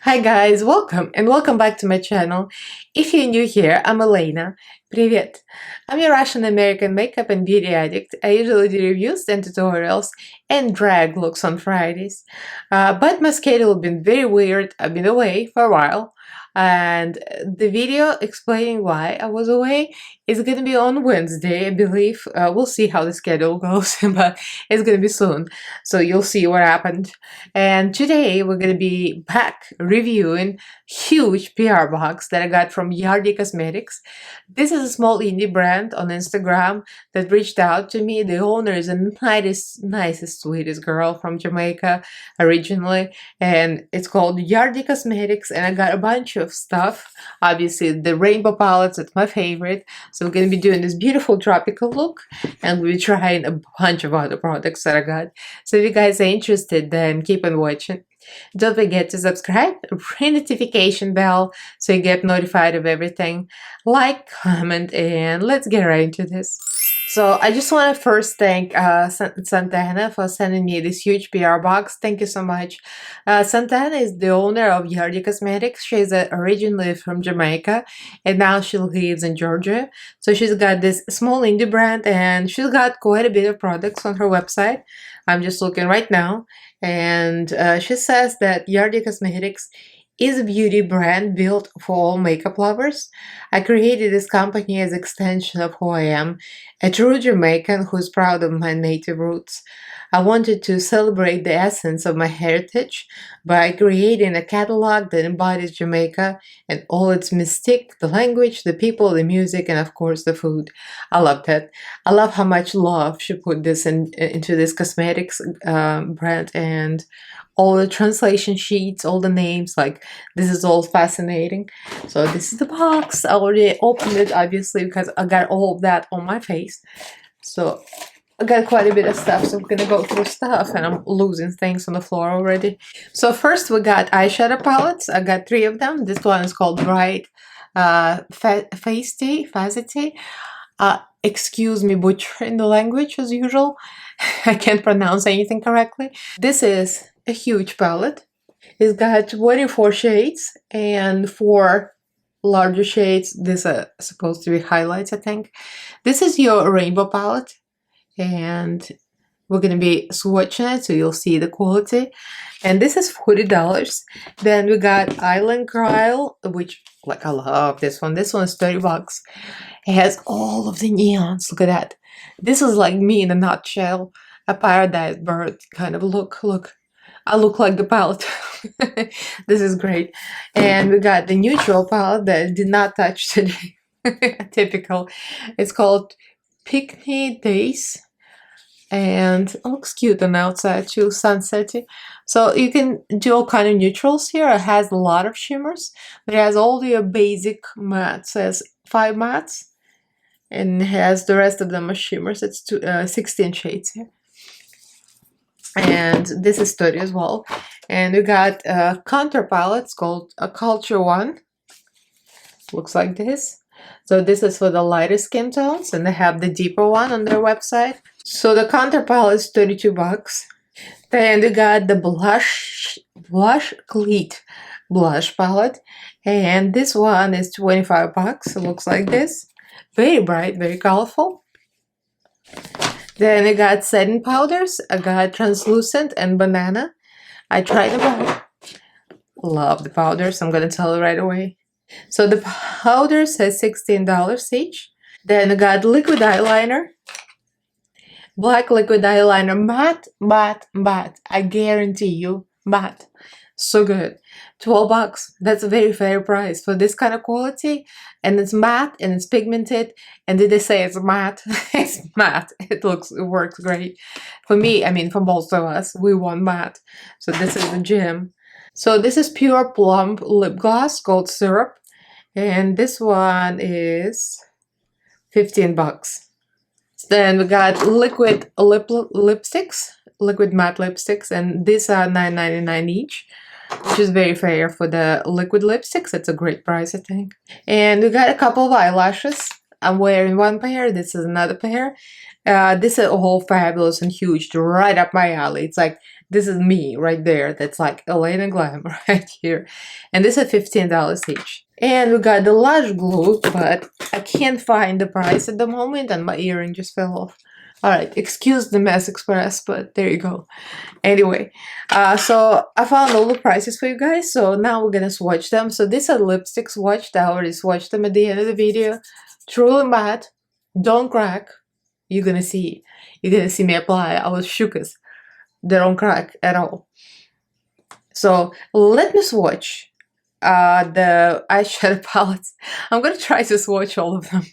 Hi guys, welcome and welcome back to my channel. If you're new here, I'm Elaina. Привет! I'm a Russian-American makeup and beauty addict. I usually do reviews and tutorials and drag looks on Fridays. But my schedule has been very weird. I've been away for a while. And the video explaining why I was away is going to be on Wednesday, I believe. We'll see how the schedule goes, but it's going to be soon. So you'll see what happened. And today we're going to be back reviewing huge PR box that I got from Yardie Cosmetics. This is a small indie brand on Instagram that reached out to me. The owner is the nicest, sweetest girl from Jamaica originally, and it's called Yardie Cosmetics, and I got a bunch of stuff. Obviously, the rainbow palettes, that's my favorite. So we're going to be doing this beautiful tropical look, and we'll be trying a bunch of other products that I got. So if you guys are interested, then keep on watching. Don't forget to subscribe, ring the notification bell so you get notified of everything. Like, comment, and let's get right into this. So I just want to first thank Santana for sending me this huge PR box. Thank you so much. Santana is the owner of Yardie Cosmetics. She's originally from Jamaica and now she lives in Georgia. So she's got this small indie brand and she's got quite a bit of products on her website. I'm just looking right now. And she says that Yardie Cosmetics is a beauty brand built for all makeup lovers. I created this company as an extension of who I am, a true Jamaican who's proud of my native roots. I wanted to celebrate the essence of my heritage by creating a catalog that embodies Jamaica and all its mystique, the language, the people, the music, and of course the food. I love that. I love how much love she put this into this cosmetics brand, and all the translation sheets, all the names, like this is all fascinating. So this is the box. I already opened it obviously because I got all of that on my face. So I got quite a bit of stuff, so I'm gonna go through stuff and I'm losing things on the floor already. So first we got eyeshadow palettes. I got 3 of them. This one is called Bright Facety. Excuse me butchering the language as usual. I can't pronounce anything correctly. This is a huge palette. It's got 24 shades and 4 larger shades. These are supposed to be highlights, I think. This is your rainbow palette, and we're going to be swatching it so you'll see the quality. And this is $40. Then we got Island Cryle, which, like, I love this one. This one is 30 bucks. It has all of the neons. Look at that. This is like me in a nutshell. A paradise bird kind of look. Look. I look like the palette. This is great. And we got the neutral palette that I did not touch today. Typical. It's called Pigmentation. And it looks cute on the outside too, sunsetty. So you can do all kind of neutrals here. It has a lot of shimmers, but it has all your basic mattes. It has 5 mattes, and it has the rest of them as shimmers. It's 16 shades here. And this is 30 as well. And we got a contour palette. It's called a Culture One. Looks like this. So this is for the lighter skin tones, and they have the deeper one on their website. So the contour palette is 32 bucks. Then we got the blush cleat blush palette, and this one is 25 bucks. It looks like this. Very bright, very colorful. Then I got setting powders. I got translucent and banana. I tried them all. Love the powders. I'm gonna tell you right away. So the powders has $16 each. Then I got liquid eyeliner. Black liquid eyeliner, matte. I guarantee you, matte. So good. 12 bucks. That's a very fair price for this kind of quality. And it's matte and it's pigmented. And did they say it's matte? It's matte. It works great. For me, I mean, for most of us, we want matte. So this is the gem. So this is Pure Plum lip gloss called Syrup. And this one is 15 bucks. Then we got liquid lipsticks, liquid matte lipsticks, and these are $9.99 each, which is very fair for the liquid lipsticks. It's a great price, I think. And we got a couple of eyelashes. I'm wearing one pair. This is another pair. This is all fabulous and huge, right up my alley. It's like This is me right there. That's like Elaina Glam right here. And this is $15 each. And we got the lash glue, but I can't find the price at the moment and my earring just fell off. Alright, excuse the mess express, but there you go. Anyway, so I found all the prices for you guys, so now we're gonna swatch them. So these are lipsticks swatched. I already swatched them at the end of the video. Truly matte, don't crack. You're gonna see me apply. I was shookers. They don't crack at all. So let me swatch the eyeshadow palettes. I'm gonna try to swatch all of them.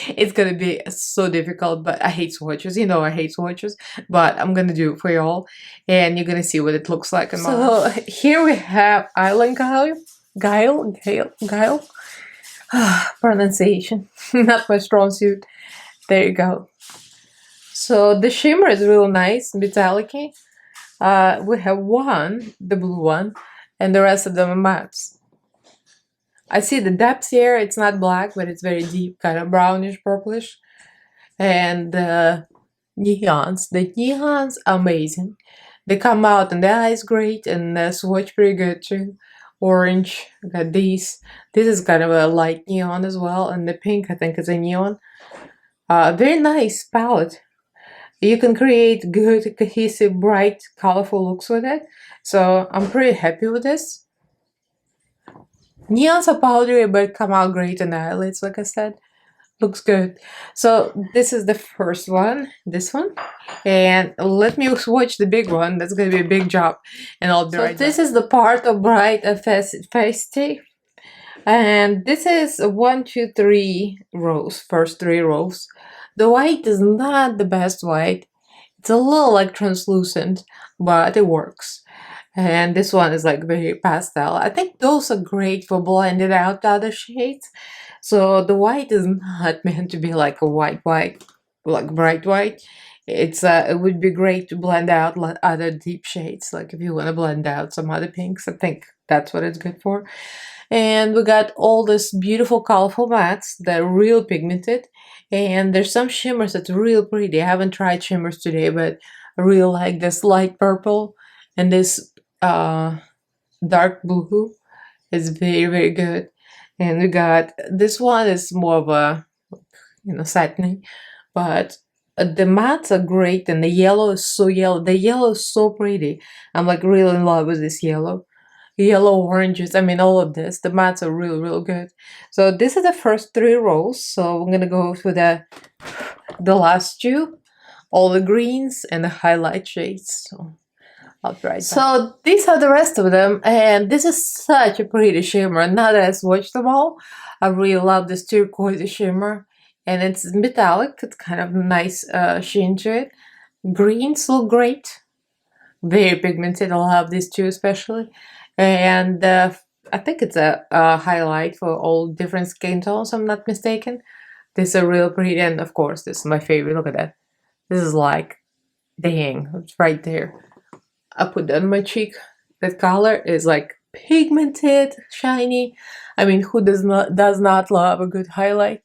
It's gonna be so difficult, but I hate swatches. You know I hate swatches, but I'm gonna do it for y'all, and you're gonna see what it looks like. So here we have eyeliner guile. Pronunciation, not my strong suit. There you go. So the shimmer is real nice, metallic-y. We have one, the blue one, and the rest of them are mattes. I see the depth here, it's not black, but it's very deep, kind of brownish, purplish. And the neons, amazing. They come out and the eyes great, and the swatch pretty good too. Orange, got these. This is kind of a light neon as well, and the pink I think is a neon. Very nice palette. You can create good, cohesive, bright, colorful looks with it. So I'm pretty happy with this. Neons are powdery but come out great in the eyelids, like I said. Looks good. So this is the first one, this one. And let me swatch the big one. That's gonna be a big job. And I'll be right back. This is the part of bright pasty. And this is 1, 2, 3 rows, first 3 rows. The white is not the best white. It's a little like translucent, but it works. And this one is like very pastel. I think those are great for blending out the other shades. So the white is not meant to be like a white, like bright white. It would be great to blend out other deep shades. Like if you want to blend out some other pinks, I think that's what it's good for. And we got all this beautiful colorful mattes that are real pigmented. And there's some shimmers that's real pretty. I haven't tried shimmers today, but I really like this light purple and this dark blue is very, very good. And we got this one is more of a, you know, satiny, but the mattes are great, and the yellow is so yellow. The yellow is so pretty. I'm like really in love with this yellow. Yellow, oranges, I mean all of this. The mattes are really, really good. So this is the first 3 rows. So I'm gonna go for the last 2, all the greens and the highlight shades. So I'll try that. So these are the rest of them, and this is such a pretty shimmer. Now that I swatched them all, I really love this turquoise shimmer, and it's metallic. It's kind of nice sheen to it. Greens look great, very pigmented. I love these two especially, and I think it's a highlight for all different skin tones. I'm not mistaken. This is real pretty, and of course, this is my favorite. Look at that. This is like, dang, it's right there. I put that on my cheek. That color is like pigmented, shiny. I mean, who does not love a good highlight?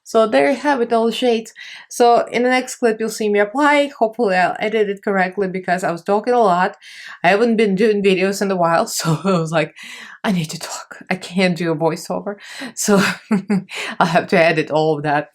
So there you have it, all the shades. So in the next clip, you'll see me apply. Hopefully I'll edit it correctly because I was talking a lot. I haven't been doing videos in a while, so I was like, I need to talk. I can't do a voiceover. So I'll have to edit all of that.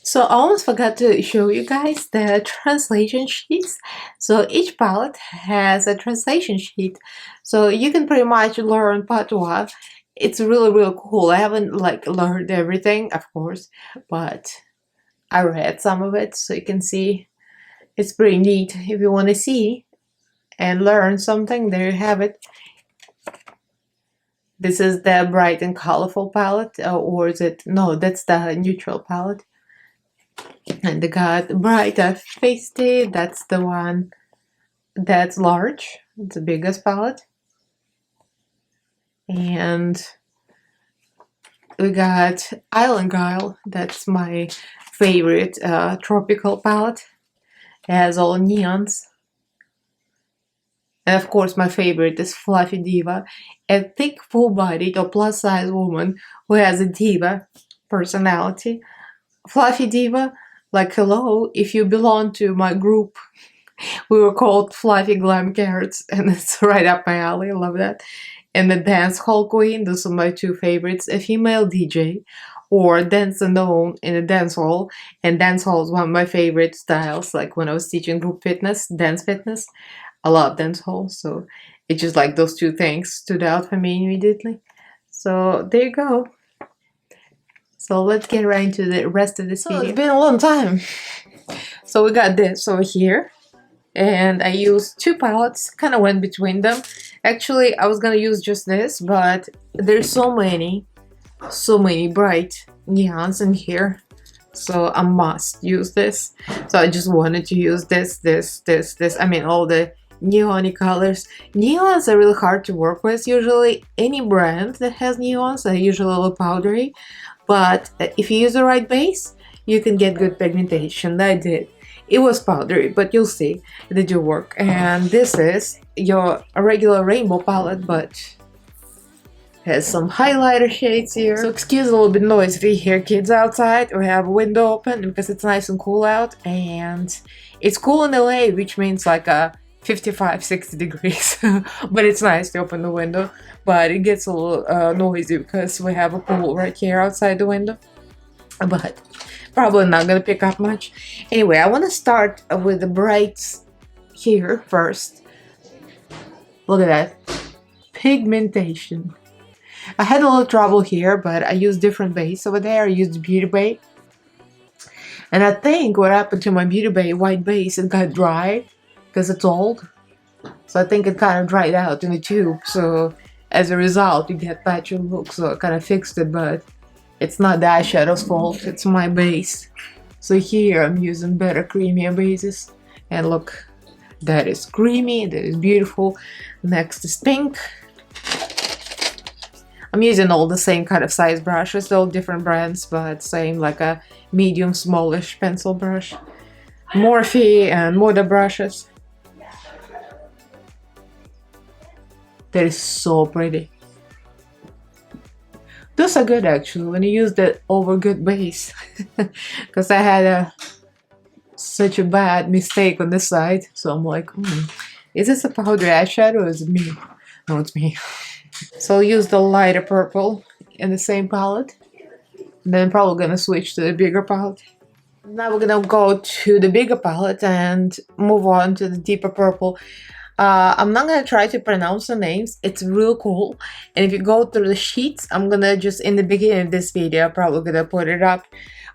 So I almost forgot to show you guys the translation sheets. So each palette has a translation sheet. So you can pretty much learn patois. It's really, really cool. I haven't like learned everything, of course, but I read some of it, so you can see it's pretty neat. If you want to see and learn something, there you have it. This is the bright and colorful palette, or is it? No, that's the neutral palette. And they got brighter pasty. That's the one that's large. It's the biggest palette. And we got Island Guile. That's my favorite tropical palette. It has all neons. And of course, my favorite is Fluffy Diva, a thick, full-bodied or plus-size woman who has a diva personality. Fluffy Diva, like hello, if you belong to my group, We were called fluffy glam carrots, and it's right up my alley. I love that. And the dance hall queen, those are my two favorites. A female DJ or dance alone in a dance hall. And dance hall is one of my favorite styles. Like when I was teaching group fitness, dance fitness, I love dance hall. So it's just like those two things stood out for me immediately. So there you go. So let's get right into the rest of this video. It's been a long time. So we got this over here. And I used two palettes, kind of went between them. Actually, I was gonna use just this, but there's so many bright neons in here. So I must use this. So I just wanted to use this. I mean, all the neon colors. Neons are really hard to work with usually. Any brand that has neons are usually a little powdery. But if you use the right base, you can get good pigmentation. I did. It was powdery, but you'll see, they do work. And this is your regular rainbow palette, but has some highlighter shades here. So excuse a little bit noise if you hear kids outside. We have a window open because it's nice and cool out, and it's cool in LA, which means like a 55-60 degrees. But it's nice to open the window, but it gets a little noisy because we have a pool right here outside the window. But probably not gonna pick up much. Anyway, I want to start with the brights here first. Look at that pigmentation. I had a little trouble here, but I used different base over there. I used Beauty Bay, and I think what happened to my Beauty Bay white base, it got dry because it's old. So I think it kind of dried out in the tube. So as a result, you get patchy look. So I kind of fixed it, but it's not the eyeshadow's fault, it's my base. So here I'm using better, creamier bases. And look, that is creamy, that is beautiful. Next is pink. I'm using all the same kind of size brushes, all different brands, but same, like a medium, smallish pencil brush. Morphe and Moda brushes. That is so pretty. Those are good actually when you use the over good base. Because I had such a bad mistake on this side. So I'm like, is this a powdery eyeshadow or is it me? No, it's me. So I'll use the lighter purple in the same palette. And then I'm probably gonna switch to the bigger palette. Now we're gonna go to the bigger palette and move on to the deeper purple. I'm not gonna try to pronounce the names. It's real cool. And if you go through the sheets, I'm gonna just in the beginning of this video, I'm probably gonna put it up.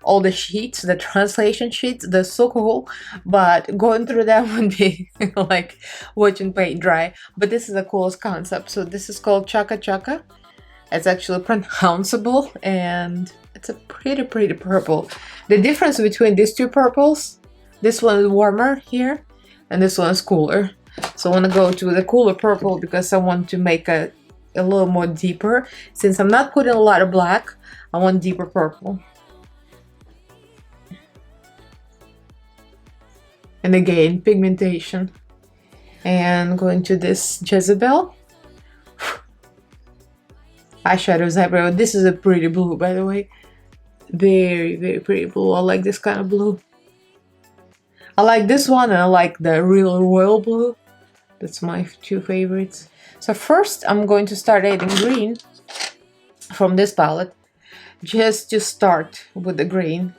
All the sheets, the translation sheets, they're so cool. But going through them would be like watching paint dry. But this is the coolest concept. So this is called Chaka Chaka. It's actually pronounceable, and it's a pretty purple. The difference between these two purples, this one is warmer here, and this one is cooler. So I want to go to the cooler purple because I want to make a little more deeper. Since I'm not putting a lot of black, I want deeper purple. And again, pigmentation. And going to this Jezebel. Eyeshadows everywhere. This is a pretty blue, by the way. Very pretty blue. I like this kind of blue. I like this one, and I like the real royal blue. That's my two favorites. So first I'm going to start adding green from this palette, just to start with the green.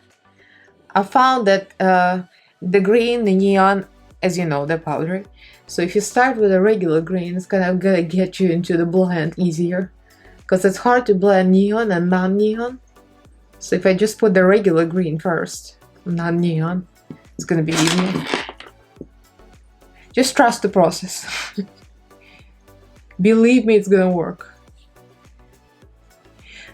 I found that the green, the neon, as you know, they're powdery. So if you start with a regular green, it's kind of gonna get you into the blend easier, because it's hard to blend neon and non-neon. So if I just put the regular green first, non-neon, it's gonna be easier. Just trust the process. Believe me, it's gonna work.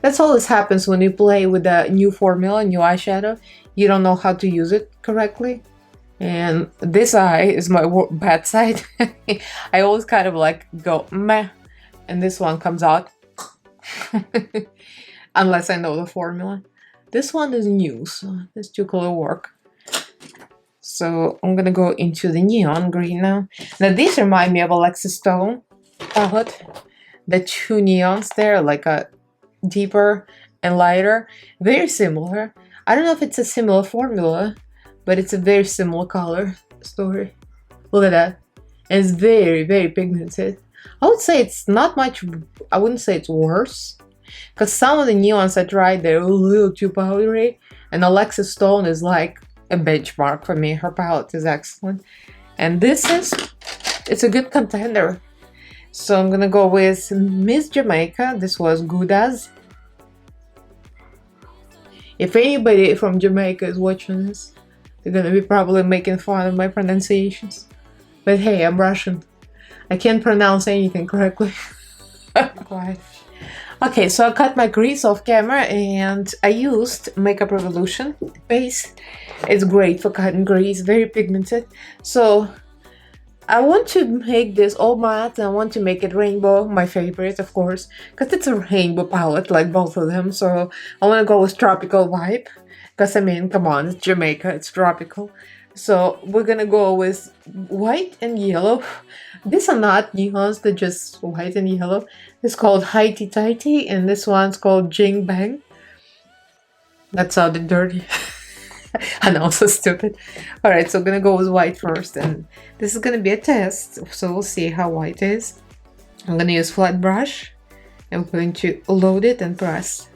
That's always happens when you play with a new formula, new eyeshadow. You don't know how to use it correctly. And this eye is my bad side. I always kind of like go meh, and this one comes out. Unless I know the formula. This one is new, so this two color work. So I'm gonna go into the neon green now. Now these remind me of Alexis Stone palette. The two neons there, like a deeper and lighter. Very similar. I don't know if it's a similar formula, but it's a very similar color story. Look at that. It's very, very pigmented. I would say it's not much, I wouldn't say it's worse. Because some of the neons I tried, they're a little too powdery. And Alexis Stone is like a benchmark for me. Her palette is excellent. And it's a good contender. So I'm gonna go with Miss Jamaica. This was Good As. If anybody from Jamaica is watching this, they're gonna be probably making fun of my pronunciations. But hey, I'm Russian. I can't pronounce anything correctly. Okay, so I cut my crease off camera and I used Makeup Revolution base. It's great for cutting crease, very pigmented. So I want to make this all matte and I want to make it rainbow, my favorite of course, because it's a rainbow palette like both of them. So I want to go with tropical vibe, because I mean, come on, it's Jamaica, it's tropical. So we're gonna go with white and yellow. These are not neons, they're just white and yellow. It's called Highty Tighty and this one's called Jing Bang. That sounded dirty. I know, so stupid. Alright, so I'm gonna go with white first, and this is gonna be a test, so we'll see how white is. I'm gonna use flat brush. I'm going to load it and press.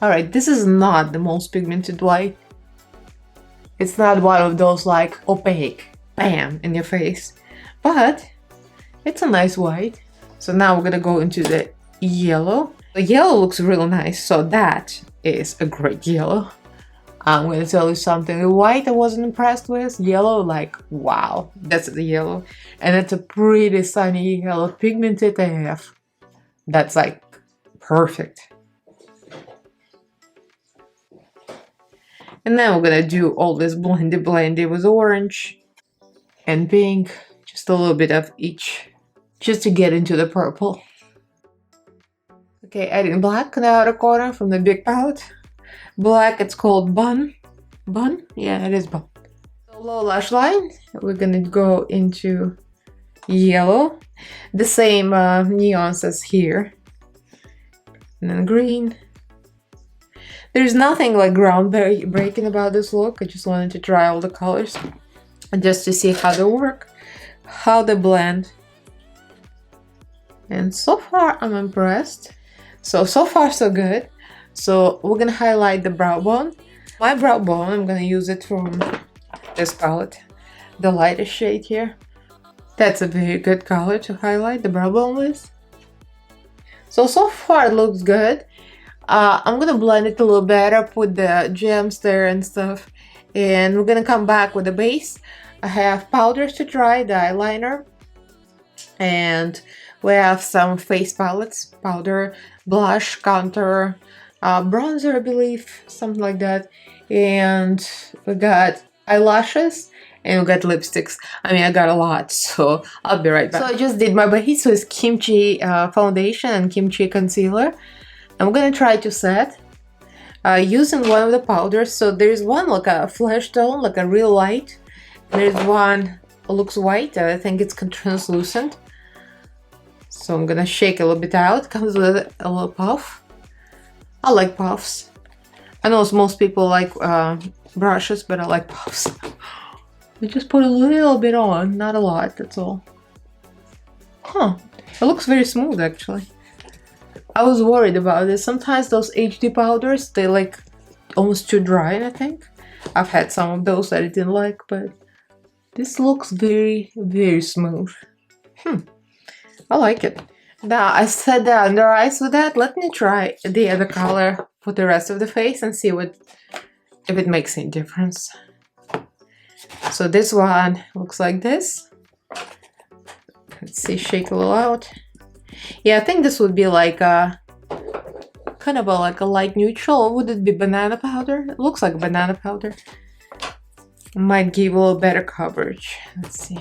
Alright, this is not the most pigmented white. It's not one of those like opaque, bam, in your face. But it's a nice white. So now we're gonna go into the yellow. The yellow looks real nice, so that is a great yellow. I'm gonna tell you something. The white I wasn't impressed with. Yellow, like, wow, that's the yellow. And it's a pretty sunny yellow, pigmented AF. That's like perfect. And then we're gonna do all this blendy with orange and pink, just a little bit of each, just to get into the purple. Okay, adding black in the outer corner from the big palette. Black, it's called Bun. Bun? Yeah, it is Bun. So low lash line, we're gonna go into yellow. The same neons as here. And then green. There's nothing like groundbreaking about this look. I just wanted to try all the colors just to see how they work, how they blend. And so far I'm impressed. So far so good. So we're gonna highlight the brow bone. My brow bone, I'm gonna use it from this palette, the lightest shade here. That's a very good color to highlight the brow bone with. So far it looks good. I'm gonna blend it a little better, put the gems there and stuff, and we're gonna come back with the base. I have powders to try, the eyeliner, and we have some face palettes, powder, blush, contour, bronzer, I believe, something like that, and we got eyelashes and we got lipsticks. I mean, I got a lot, so I'll be right back. So I just did my base with Kimchi foundation and Kimchi concealer. I'm gonna try to set using one of the powders. So there's one like a flesh tone, like a real light. There's one looks white. I think it's translucent. So I'm gonna shake a little bit out. Comes with a little puff. I like puffs. I know most people like brushes, but I like puffs. We just put a little bit on, not a lot. That's all. Huh? It looks very smooth actually. I was worried about this. Sometimes those HD powders, they like almost too dry, I think. I've had some of those that I didn't like, but this looks very, very smooth. I like it. Now I set the under eyes with that. Let me try the other color for the rest of the face and see if it makes any difference. So this one looks like this. Let's see, shake a little out. Yeah, I think this would be like a kind of like a light neutral. Would it be banana powder? It looks like banana powder. Might give a little better coverage. Let's see.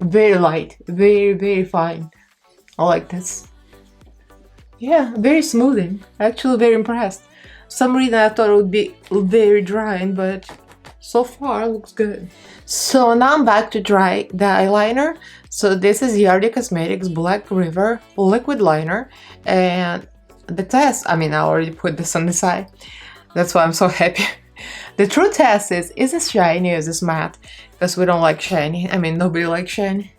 Very light, very, very fine. I like this. Yeah, very smoothing. Actually very impressed. For some reason I thought it would be very drying, but so far it looks good. So now I'm back to dry the eyeliner. So this is Yardie Cosmetics Black River liquid liner, and the test, I mean, I already put this on the side. That's why I'm so happy. The true test is this shiny or is this matte? Because we don't like shiny. I mean, nobody likes shiny.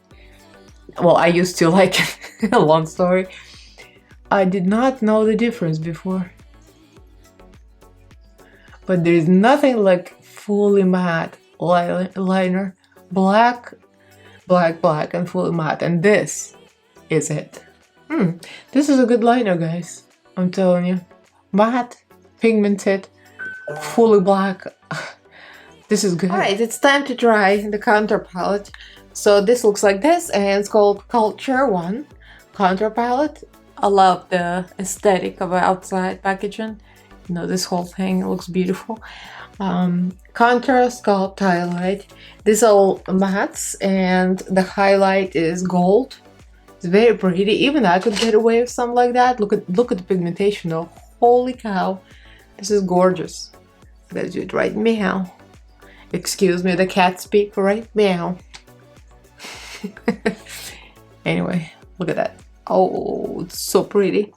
Well, I used to like it. A long story. I did not know the difference before. But there's nothing like fully matte liner. Black, black, black, and fully matte. And this is it. This is a good liner, guys. I'm telling you. Matte, pigmented, fully black. This is good. Alright, it's time to try the contour palette. So this looks like this, and it's called Culture One Contour Palette. I love the aesthetic of outside packaging. You know, this whole thing looks beautiful. Contour, sculpt, highlight. These are all mattes, and the highlight is gold. It's very pretty. Even I could get away with something like that. Look at the pigmentation though. Holy cow, this is gorgeous. Let's do it right meow. Excuse me, the cat speak right meow. Anyway, look at that. Oh, it's so pretty.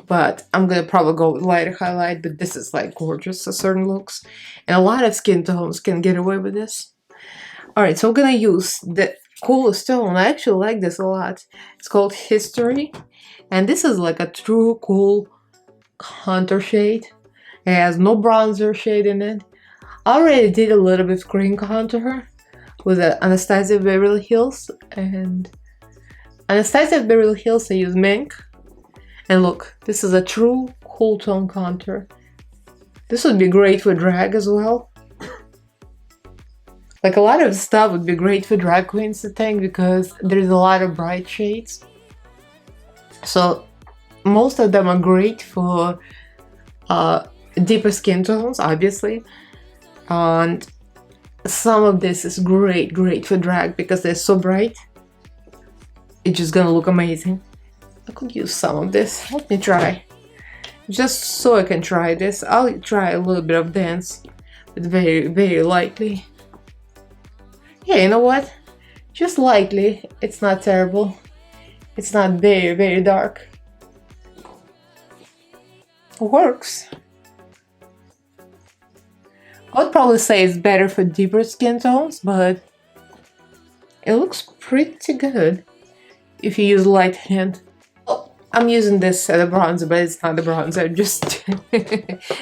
But I'm gonna probably go with lighter highlight, but this is like gorgeous for certain looks. And a lot of skin tones can get away with this. Alright, so we're gonna use the coolest tone. I actually like this a lot. It's called History. And this is like a true cool contour shade. It has no bronzer shade in it. I already did a little bit of cream contour with Anastasia Beverly Hills. And Anastasia Beverly Hills, I use Mink. And look, this is a true cool tone contour. This would be great for drag as well. Like a lot of stuff would be great for drag queens, I think, because there's a lot of bright shades. So most of them are great for deeper skin tones, obviously. And some of this is great for drag because they're so bright. It's just gonna look amazing. I could use some of this. Let me try. Just so I can try this. I'll try a little bit of dance, but very lightly. Yeah, you know what? Just lightly. It's not terrible. It's not very dark. It works. I would probably say it's better for deeper skin tones, but it looks pretty good if you use light hand. Oh, I'm using this as a bronzer, but it's not a bronzer. I'm just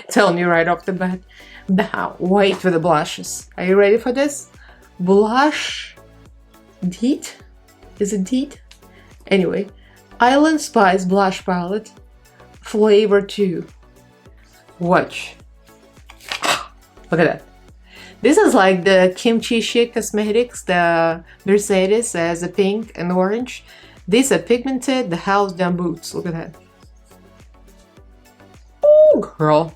telling you right off the bat. Now, wait for the blushes. Are you ready for this? Blush Deet? Is it Deet? Anyway, Island Spice Blush Palette, Flavor 2. Watch. Look at that. This is like the Kimchi Chic Cosmetics, the Mercedes as a pink and orange. These are pigmented, the house down boots. Look at that. Oh, girl.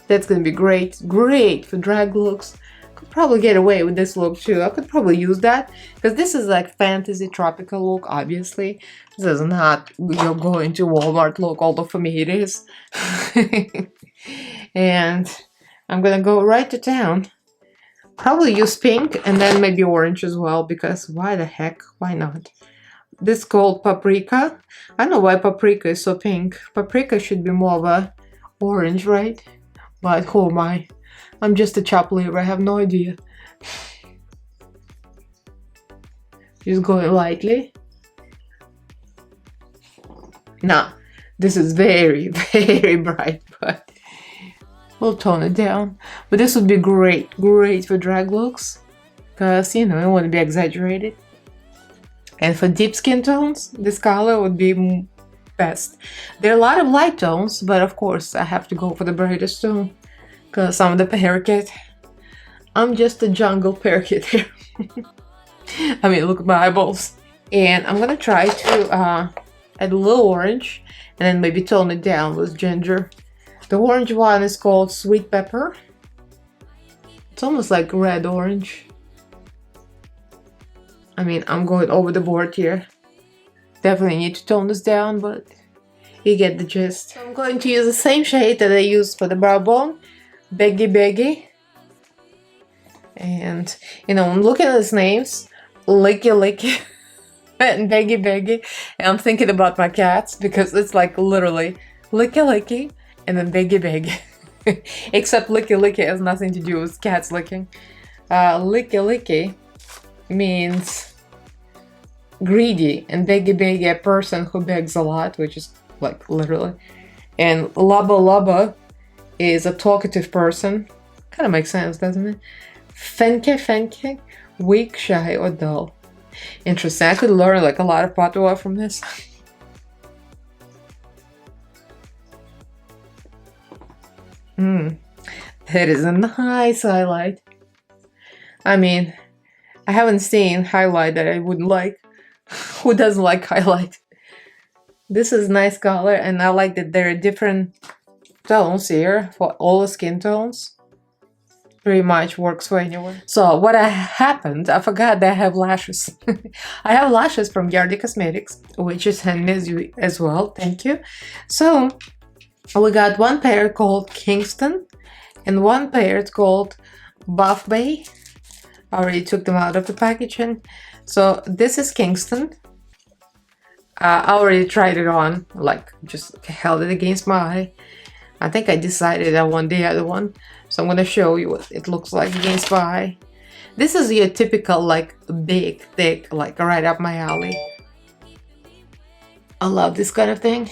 That's gonna be great. Great for drag looks. Could probably get away with this look too. I could probably use that because this is like fantasy tropical look, obviously. This is not you're going to Walmart look, although for me it is. And I'm gonna go right to town. Probably use pink and then maybe orange as well, because why the heck? Why not? This is called Paprika. I don't know why Paprika is so pink. Paprika should be more of a orange, right? But who am I? I'm just a chop liver. I have no idea. Just going lightly. Nah, this is very bright, but we'll tone it down. But this would be great for drag looks, because, you know, I want to be exaggerated. And for deep skin tones, this color would be best. There are a lot of light tones, but of course I have to go for the brightest tone, because I'm the parakeet. I'm just a jungle parakeet here. I mean, look at my eyeballs. And I'm gonna try to add a little orange, and then maybe tone it down with ginger. The orange one is called Sweet Pepper. It's almost like red orange. I mean, I'm going over the board here. Definitely need to tone this down, but you get the gist. So I'm going to use the same shade that I used for the brow bone, Beggy. And, you know, I'm looking at these names, Licky, and Beggy. And I'm thinking about my cats, because it's like literally Licky, and then Beggy. Except licky licky has nothing to do with cats licking. Licky licky means greedy, and beggy beggy a person who begs a lot, which is like literally. And lubba lubba is a talkative person. Kind of makes sense, doesn't it? Fenke fenke, weak, shy, or dull. Interesting. I could learn like a lot of patois from this. That is a nice highlight. I mean, I haven't seen highlight that I wouldn't like. Who doesn't like highlight? This is nice color, and I like that there are different tones here for all the skin tones. Pretty much works for anyone. So what happened, I forgot that I have lashes. I have lashes from Yardie Cosmetics, which is handmade as well. Thank you. So we got one pair called Kingston and one pair called Buff Bay. I already took them out of the packaging. So this is Kingston. I already tried it on, like just held it against my eye. I think I decided I want the other one. So I'm gonna show you what it looks like against my eye. This is your typical like big, thick, like right up my alley. I love this kind of thing.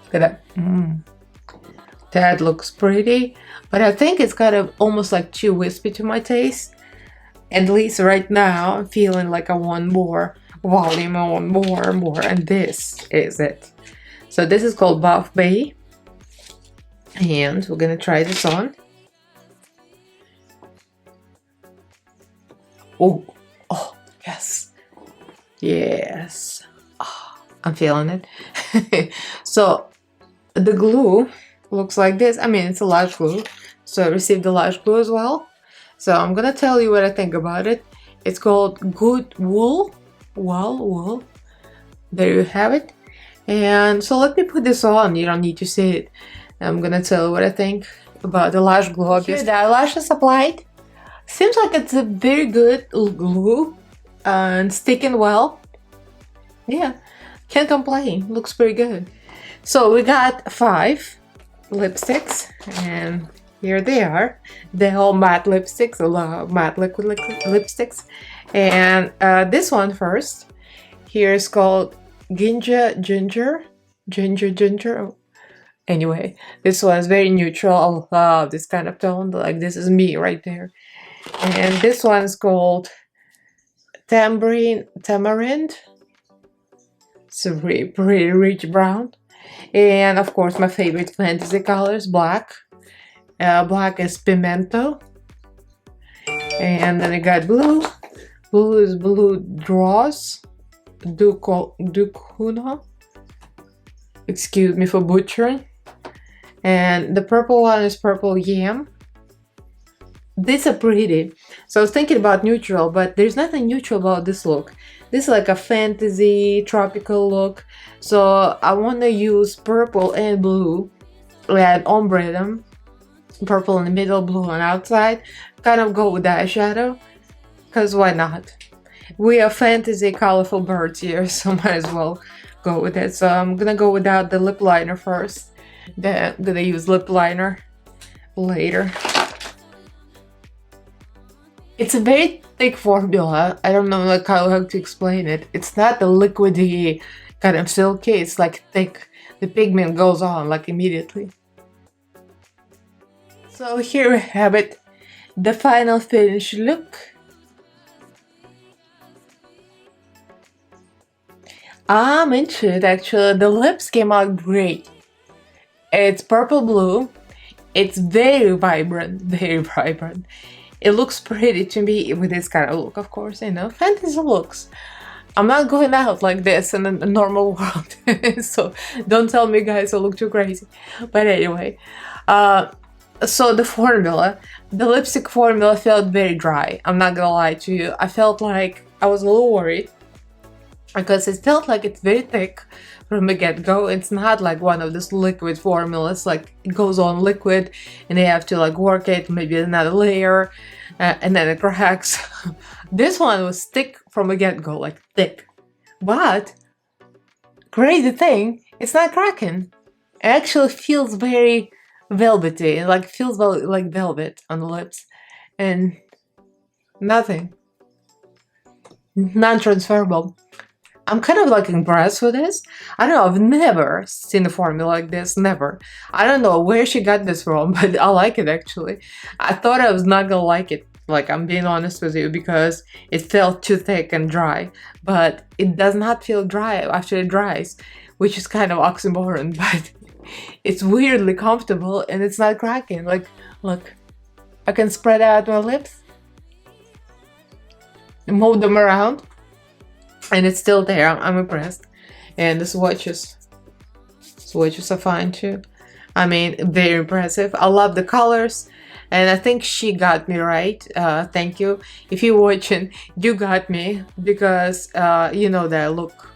Look at that. That looks pretty, but I think it's kind of almost like too wispy to my taste. At least right now, I'm feeling like I want more volume, I want more, and this is it. So this is called Buff Bay, and we're gonna try this on. Oh, yes, yes. Oh, I'm feeling it. So the glue looks like this. I mean, it's a lash glue, so I received the lash glue as well. So I'm gonna tell you what I think about it. It's called Good Wool. Wool. There you have it. And so let me put this on. You don't need to see it. I'm gonna tell you what I think about the lash glue. Here the eyelashes applied. Seems like it's a very good glue and sticking well. Yeah, can't complain. Looks pretty good. So we got 5 lipsticks, and here they are. They're all matte lipsticks, matte liquid lipsticks. And this one first. Here is called Ginger. Anyway, this one is very neutral. I love this kind of tone. Like this is me right there. And this one is called Tamarind. It's a really pretty rich brown. And of course, my favorite fantasy colors, black. Black is pimento. And then I got blue. Blue is blue draws. Ducuna. Excuse me for butchering. And the purple one is purple yam. These are pretty. So I was thinking about neutral, but there's nothing neutral about this look. This is like a fantasy tropical look. So I want to use purple and blue and ombre them. Purple in the middle, blue on outside. Kind of go with the eyeshadow. Because why not? We are fantasy colorful birds here, so might as well go with it. So I'm gonna go without the lip liner first. Then I'm gonna use lip liner later. It's a very thick formula. I don't know like how to explain it. It's not the liquidy kind of silky. It's like thick. The pigment goes on like immediately. So here we have it. The final finished look. I'm into it actually. The lips came out great. It's purple blue. It's very vibrant, very vibrant. It looks pretty to me with this kind of look, of course, you know, fantasy looks. I'm not going out like this in a normal world, so don't tell me guys I look too crazy. But anyway, so the formula, the lipstick formula felt very dry. I'm not gonna lie to you. I felt like I was a little worried because it felt like it's very thick from the get-go. It's not like one of these liquid formulas, like it goes on liquid and they have to like work it, maybe another layer, and then it cracks. This one was thick from the get-go, like thick. But crazy thing, it's not cracking. It actually feels very velvety. It like feels like velvet on the lips, and nothing, non-transferable. I'm kind of like impressed with this. I don't know, I've never seen a formula like this, never. I don't know where she got this from, but I like it actually. I thought I was not gonna like it, like I'm being honest with you, because it felt too thick and dry. But it does not feel dry after it dries, which is kind of oxymoron, but it's weirdly comfortable and it's not cracking. Like, look, I can spread out my lips, move them around, and it's still there. I'm impressed. And the swatches are fine too. I mean, very impressive. I love the colors, and I think she got me right. Thank you. If you're watching, you got me, because you know that I look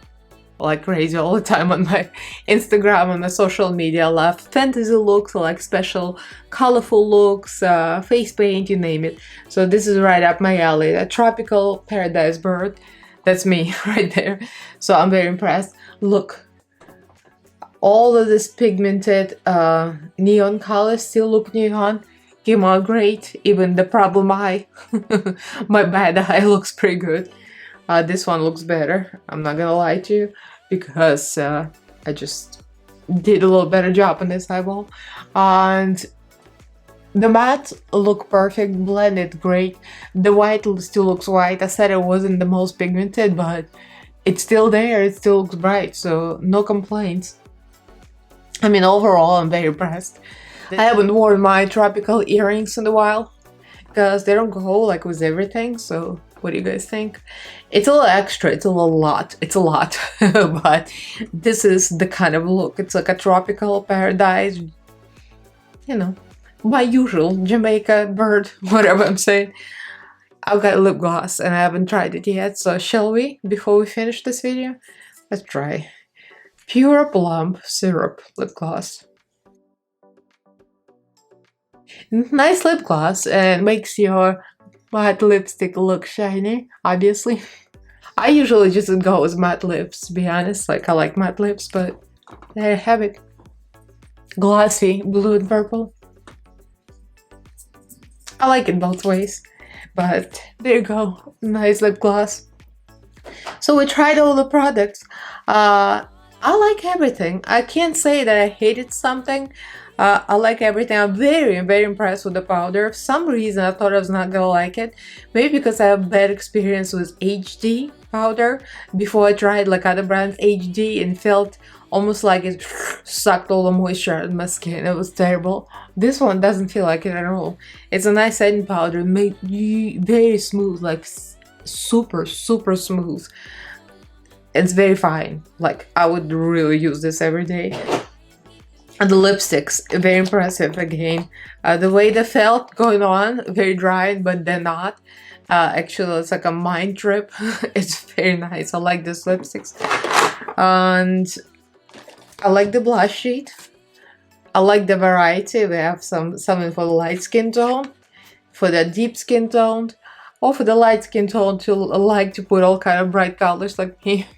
like crazy all the time on my Instagram, on my social media. I love fantasy looks, I like special colorful looks, face paint, you name it. So this is right up my alley. A tropical paradise bird. That's me right there. So I'm very impressed. Look, all of this pigmented neon colors still look neon. Came out great. Even the problem eye, my bad eye, looks pretty good. This one looks better, I'm not gonna lie to you, because I just did a little better job on this eyeball. And the matte look perfect, blended great. The white still looks white. I said it wasn't the most pigmented, but it's still there, it still looks bright, so no complaints. I mean, overall, I'm very impressed. I haven't worn my tropical earrings in a while, because they don't go like with everything, so what do you guys think? It's a little extra, it's a lot, but this is the kind of look. It's like a tropical paradise, you know, my usual Jamaica bird, whatever I'm saying. I've got lip gloss and I haven't tried it yet, so shall we, before we finish this video? Let's try Pure Plum Syrup lip gloss. Nice lip gloss, and makes your matte lipstick look shiny, obviously. I usually just go with matte lips, to be honest. Like, I like matte lips, but there you have it. Glossy, blue and purple. I like it both ways, but there you go. Nice lip gloss. So we tried all the products. I like everything. I can't say that I hated something. I like everything. I'm very, very impressed with the powder. For some reason, I thought I was not gonna like it. Maybe because I have bad experience with HD powder. Before I tried like other brands HD, and felt almost like it sucked all the moisture out of my skin. It was terrible. This one doesn't feel like it at all. It's a nice setting powder, made very smooth, like super, super smooth. It's very fine. Like, I would really use this every day. And the lipsticks, very impressive again. The way they felt going on, very dry, but they're not. Actually, it's like a mind trip. It's very nice. I like these lipsticks. And I like the blush sheet. I like the variety. We have something for the light skin tone, for the deep skin tone, or for the light skin tone to like to put all kind of bright colors like me.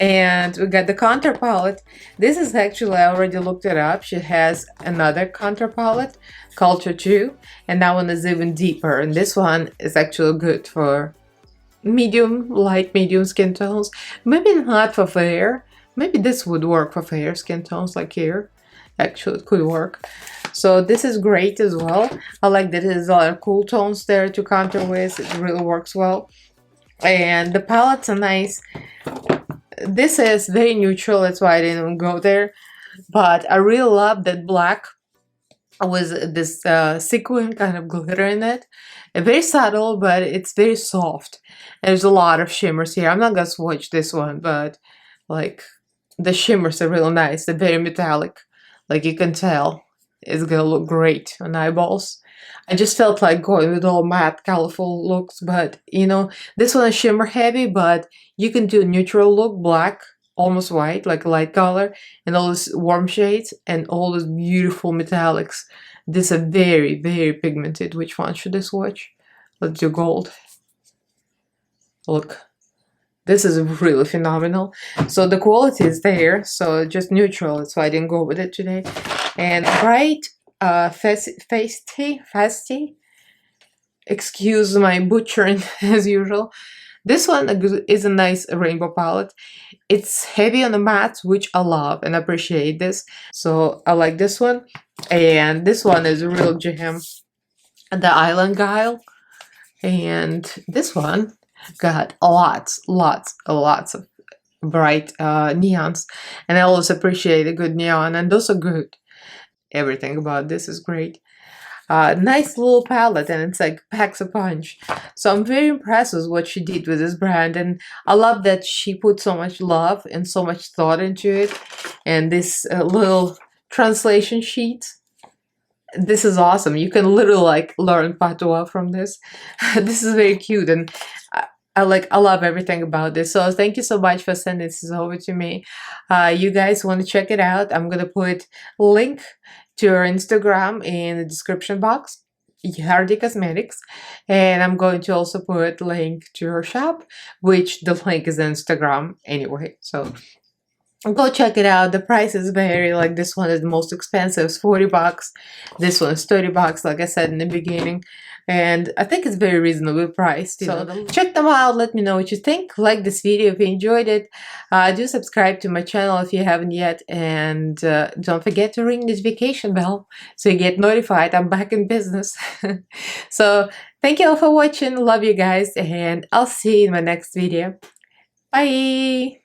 And we got the contour palette. This is actually, I already looked it up. She has another contour palette, Culture 2, and that one is even deeper. And this one is actually good for medium, light medium skin tones. Maybe not for fair. Maybe this would work for fair skin tones like here. Actually, it could work. So this is great as well. I like that there's a lot of cool tones there to contour with. It really works well. And the palettes are nice. This is very neutral, that's why I didn't even go there. But I really love that black with this sequin kind of glitter in it. Very subtle, but it's very soft. There's a lot of shimmers here. I'm not gonna swatch this one, but like the shimmers are really nice. They're very metallic. Like, you can tell it's gonna look great on eyeballs. I just felt like going with all matte, colorful looks, but you know, this one is shimmer heavy, but you can do a neutral look, black, almost white, like a light color, and all these warm shades, and all those beautiful metallics. These are very, very pigmented. Which one should I swatch? Let's do gold. Look. This is really phenomenal. So the quality is there, so just neutral, that's why I didn't go with it today. and bright festy. Excuse my butchering as usual. This one is a nice rainbow palette. It's heavy on the mattes, which I love and appreciate this. So I like this one. And this one is a real gem. The Island Guile. And this one got lots of bright neons. And I always appreciate a good neon. And those are good. Everything about this is great. Nice little palette, and it's like packs a punch. So I'm very impressed with what she did with this brand, and I love that she put so much love and so much thought into it. And this little translation sheet, this is awesome. You can literally like learn patois from this. This is very cute, and I love everything about this. So thank you so much for sending this over to me. You guys want to check it out? I'm gonna put link to her Instagram in the description box, Yardie Cosmetics, and I'm going to also put link to her shop, which the link is Instagram anyway. So go check it out. The prices vary. Like this one is the most expensive, it's 40 bucks. This one is 30 bucks, like I said in the beginning. And I think it's very reasonable priced. So check them out. Let me know what you think. Like this video if you enjoyed it. Do subscribe to my channel if you haven't yet. And don't forget to ring the notification bell so you get notified I'm back in business. So thank you all for watching. Love you guys. And I'll see you in my next video. Bye.